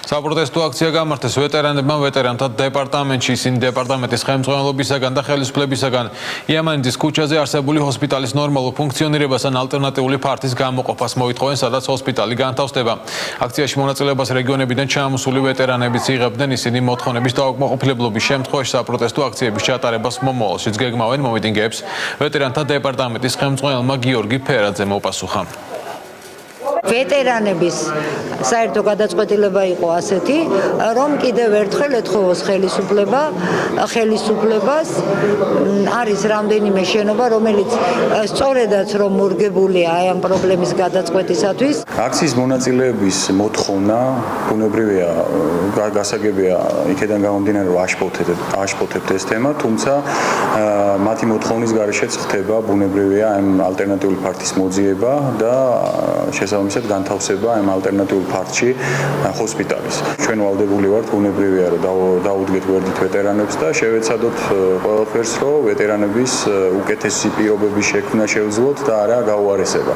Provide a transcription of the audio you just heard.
საპროტესტო აქცია გამართეს ვეტერანებმა ვეტერანთა დეპარტამენტში, ისინი დეპარტამენტის ხელმძღვანელობისაგან და ხელისუფლებისაგან იამანიძის ქუჩაზე არსებული ჰოსპიტალის ნორმალურ ფუნქციონირებას ან ალტერნატიული ფართის გამოყოფას მოითხოვენ, სადაც ჰოსპიტალი განთავსდება. აქციაში მონაწილეობას რეგიონებიდან ჩამოსული ვეტერანებიც იღებდნენ, ისინი მოთხოვნების დაუკმაყოფილებლობის შემთხვევაში საპროტესტო აქციების ჩატარებას მომავალშიც გეგმავენ. მომიტინგეებს ვეტერანთა დეპარტამენტის ხელმძღვანელმა გიორგი ფერაძემ მოპასუხა. ვეტერანების საერთო გადაწყვეტილება იყო ასეთი, რომ კიდევ ერთხელ ეთხოვოს ხელისუფლებას არის რამდენიმე შენობა, რომელიც სწორედაც რომ მორგებულია აი ამ პრობლემის გადაწყვეტისათვის. აქციის მონაწილეების მოთხოვნა ბუნებრივია, გასაგებია იქიდან გამომდინარე, რომ აშფოთებთ ეს თემა, თუმცა მათი მოთხოვნის გარეშეც ხდება ბუნებრივია ამ ალტერნატიული ფართის მოძიება და შესაბამისად განთავსება ამ ალტერნატიულ ფართში ჰოსპიტალის. ჩვენ ვალდებული ვართ ბუნებრივია, რომ დაუდგეთ გვერდით ვეტერანებს და შევეცადოთ ყველაფერს, რომ ვეტერანების უკეთესი პირობების შექმნა შევძლოთ და არა გაუარესება.